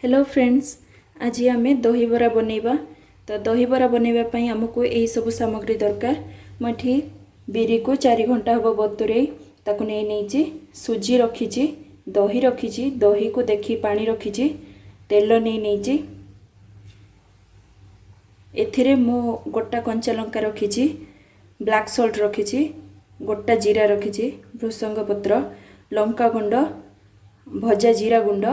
Hello friends, आज आम दहीबरा बनैबा। तो दहीबरा बनैबा पई हमको यही सब सामग्री दरकार। मुझे बिरी को 4 घंटा हम बतुरे ताकू नहीं नहीं सुजी रखी, दही रखी, दही को देखी पानी रखी, तेल नहीं नहीं एथिरे मु गोटा कंचा लंका रखी, ब्लैक सॉल्ट रखी, गोटा जीरा रखी, भृसंग पत्र, लंका गुंड, भजा जीरा गुंड,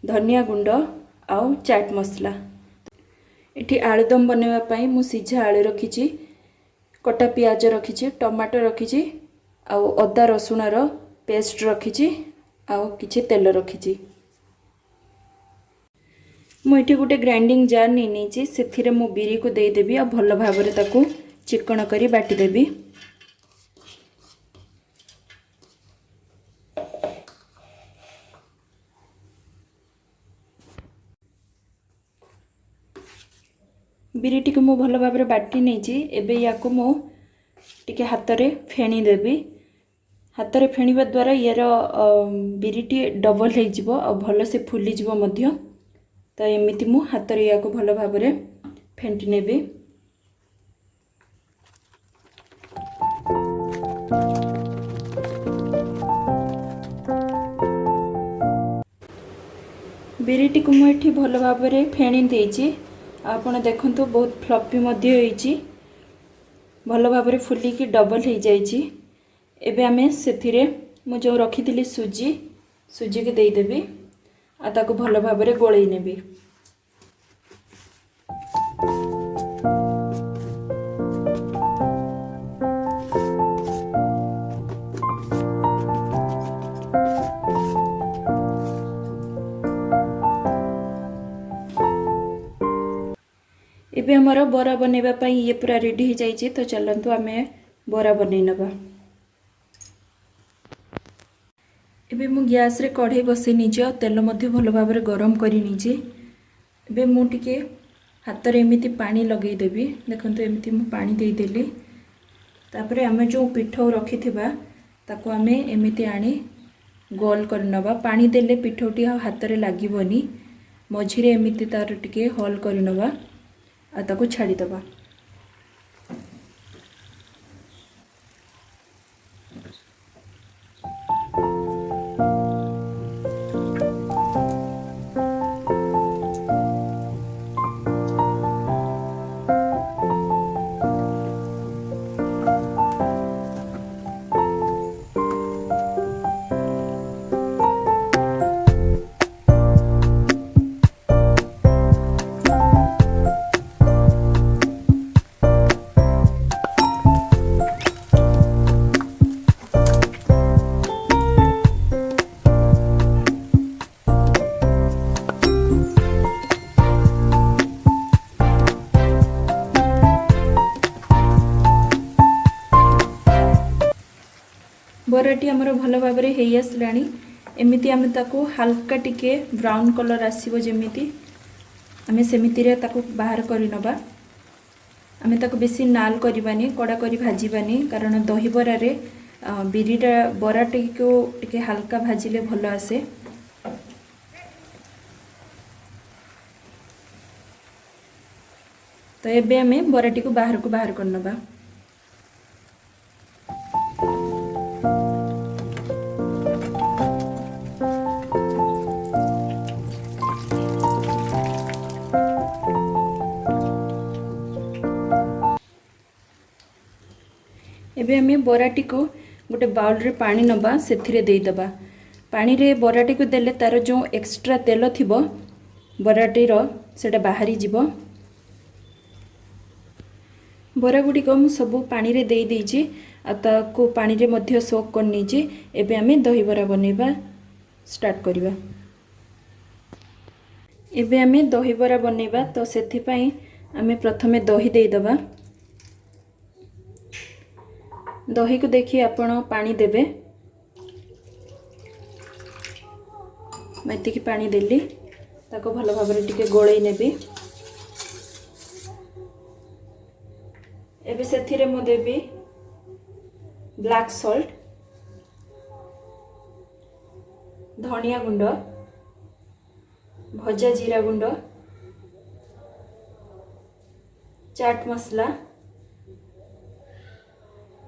धनिया गुंड आउ चाट मसला। इठी आलुदम बनवाई मु सीझा आलू रखी, कटा पियाज रखी, टमाटो रखी, आउ अदा रसुण पेस्ट रखी, आउ किछि तेल रखी। मुझे गोटे ग्राइंडिंग जार नहीं नहीं से मु बिरी को देदेवी आ भल भाव ताकू चिकन करी बाटीदेवी। बिरीटी को मु भल भाव बाटी नहीं एबे या मु टिके हाथ रे फेणी देवी। हाथ रे फेणीबा द्वारा यार बिरीटी डबल हो भल से फुली जीवो मध्य। तो एमिति मु हाथ रे या भल भाव फेंटी नेबी। बिरीटी को मुझे भल भाव फेणी देइछि। आपण देखंतु बहुत फ्लफी मध्य होइछि, भल भाव फुलिकी डबल हो जाइछि। एबे आमे सेथिरे मु जो रखिथिली सुजी के देदेवी आ ताको भल भाव गोळेई नेबी। एबे हमारा बरा बनैबा पई ये पूरा रेडी हो जाइए। तो चलतु आमे बरा बनै नबा। एबे मु गैस रे कढ़ाई बसै निजे और तेल मध्य भल भाव गरम करी निजे। एबे मु टिके हाथ रे एमिति पानी लगै देबी। देखंतु एमिति मु पानी देई देली। तापरे आमे जो पिठौ रखिथिबा ताको आमे एमिति आनी गोल कर नबा। पानी देले पिठौटी हाथ रे लागिबोनी। मझिरे एमिति तार टिके होल कर नबा आ ताको छाड़ी दबा। बराटी आमर भल भाव हो आसलानी। एमिति आमे ताको हल्का टिके ब्राउन कलर आसीबो जेमिति आमे सेमिति रे ताको बाहर करि नबा। आमे ताको बेसी नाल करिबानी, कड़ा करी भाजीबानी, कारण दही बरा रे बिरीटा बराटी को टिके हल्का भाजिले भल आसे। तो एबे आमे बराटी को बाहर कर नबा। एबे हमें बराटी को गोटे बाउल रे पानी नबा, सेथिरे देई दबा। पानी रे बराटी को देले तार जो एक्स्ट्रा तेल थिबो बराटी रो सेटा बाहरी जीवो। बरा गुडी को मु सब पानी रे देई देइछि आ ताको पानी रे मध्य सोक कर नीछि। एबे हमें दही बरा बनैबा स्टार्ट करिबा। एबे हमें दही बरा बनैबा। तो सेथि पई हमें प्रथमे दही देई दबा। दही को देखिए आपण पानी देबे। मैं एतिकी पानी देली ताको भल भाव टिके गोळेई नेबी। एबे सेथिरे मु देबी ब्लैक सॉल्ट, धनिया गुंड, भजा जीरा गुंड, चाट मसला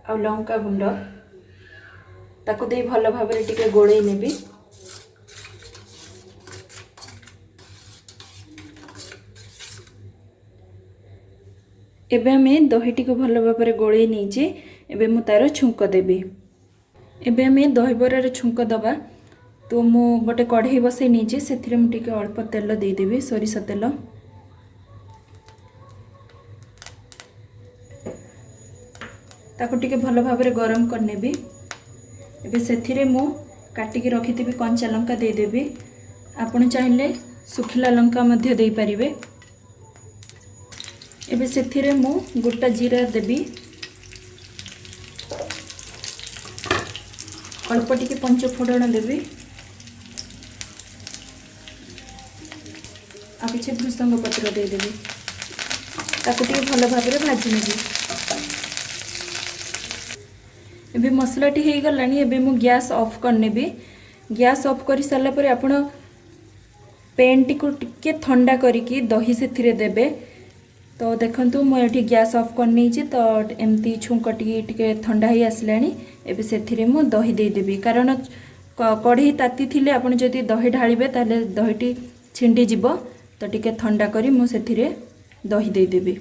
और लंका गुंड ताकू दे भल भाव टिके गोड़े नेबी। एबे हमें दहीटी को भल भाव गोड़े नहीं एबे मु तार छुंक देबी। एबे हमें दही बरार छुंक दबा तो मु गोटे कढ़ई बसई नहीं से टिके अल्प तेल देदेवी, सोरिष तेल। ताको टिके भल भाव गरम करनेबी। एबे सेथिरे मु काटिकी रखिथिबी कंचा लंका देदेवी। आपण चाहिले सुखिला लंका मध्य दे पारिबे। एबे सेथिरे मु गोटा जीरा देबी, अल्प टिके पंच फोड़न देबी आ किछि भृसंग पत्र दे देबी। ताको टिके भल भाव भाजी नेबी। एबे मसलाटी हो गलानी। एबे मु गैस ऑफ करनेबी। गैस ऑफ कर सारा पर आपण पेन टी को टिके ठंडा करिकी दही सेथिरे देबे। तो देखंतु मु एठी गैस ऑफ करनी तो एमती छुंकटी टिके ठंडा ही आसलानी। एबे सेथिरे मु दही दे देबी, कारण कढ़ई ताती थिले आपण जदि दही ढालिबे ताले दहीटी छिंडी जिवो। तो टिके ठंडा करी मु सेथिरे दही दे देबी।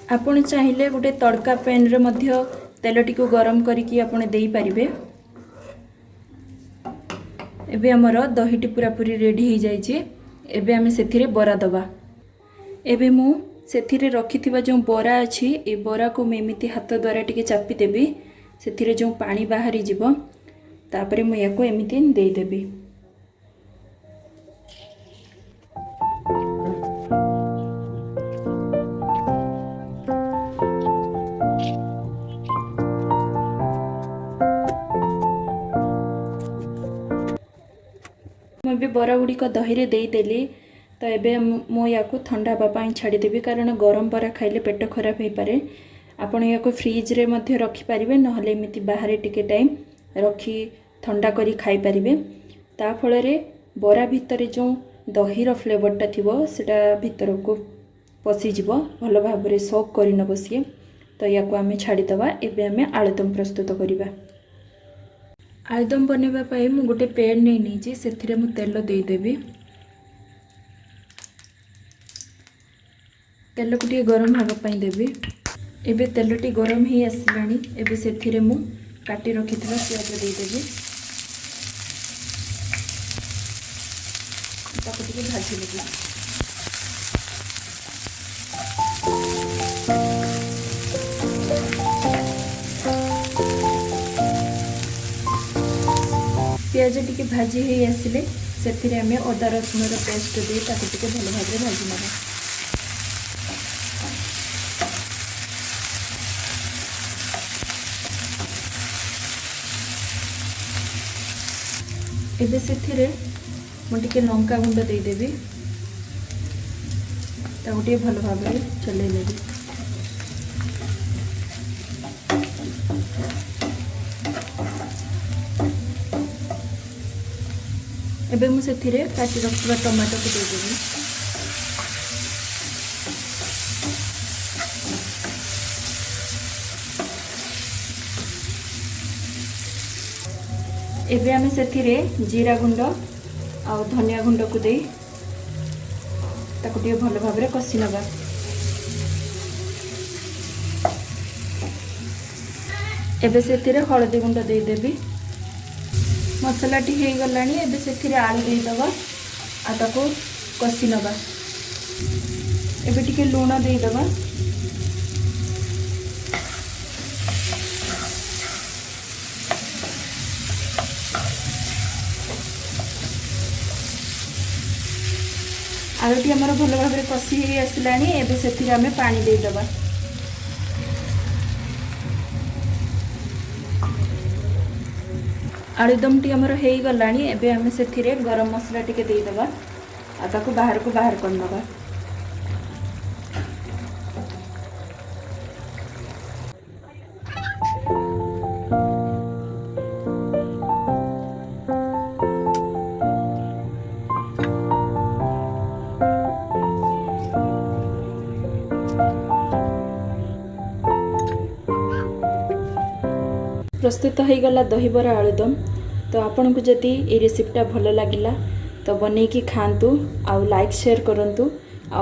आपण चाहिले गोटे तड़का पैन रे मध्य तेलटी को गरम करिकी आपण देई परिबे। एबे हमर दहीटी पूरा पूरी रेडी हो जाइए। एबे हमें सेथिरे बरा दबा। एबे मु सेथिरे रखिथिबा जो बरा अछि ए बरा को एमिति हाथ द्वारा टिके चापी देबी। सेथिरे जो पानी बाहरी जिवो तापरे मु याको एमिति देई देबी। मुझे बरा गुड़िक दही देदेली। तो एबे मो या ठंडा हाँपाई छाड़देवी, कारण गरम बरा खाइले पेट खराब हो पारे। आपण या फ्रिज रे मध्य रखिपारे नहले एमती बाहर टिके टाइम रखी ठंडा करी खाई पारिबे। ता फल बरा भितर जो दहीर फ्लेवरटा थी सेटा भितर को पशिज भल भाव में सोक कर नब सी। तो या आम छाड़ीदवा। एबे आम आलुदम प्रस्तुत करवा। आलुदम बनवाई मु गोटे पैन नहीं से मु तेल देदेवी। तेल को टे गरम हाँपाई देवी। एबे तेलटी गरम ही आसलानी। एबे से मु काटी रखिथिबा प्याज देदेवी। ताको टिके भाजी लेबी। प्याज टिके भाजी ही आसिले से आम अदा रसुण पेस्ट दे ताको टिके भल भाव में भाजी नवा। एबे से मुझे लंका गुंड देदेवी। ताको टिके भल भाव में चले लेबी। एबे मु सेथिरे काटी रखिबा टमाटो को देदेवी। एबे आमे सेथिरे जीरा गुंड आ धनिया गुंड को दे ताको टिके भल भाव में कषि नबा। एबे सेथिरे हळदी गुंड देदेवी। मसलाटी हो गलानी। एबे से आलू देदेवा आ ताको कषि नबा। एबे टिके लूण देदेवा। आलूटी आमर भल भाव में कषि हो आसलानी। एबे से आमे पानी देदेवा। आलुदमटी आमर हो गलानी। एबे आमे सेथिरे गरम मसला टिके देदेवा आ ताको बाहर को बाहर कर नबा। प्रस्तुत हो गला दहीबरा आलुदम। तो आपन को जदि ये रेसिपीटा भल लगिला तो बनैकी खातु आउ लाइक शेयर करंतु।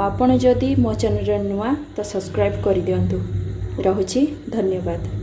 आपन जदि मो चैनल नुआ तो सब्सक्राइब कर दियंतु। रहुछि धन्यवाद।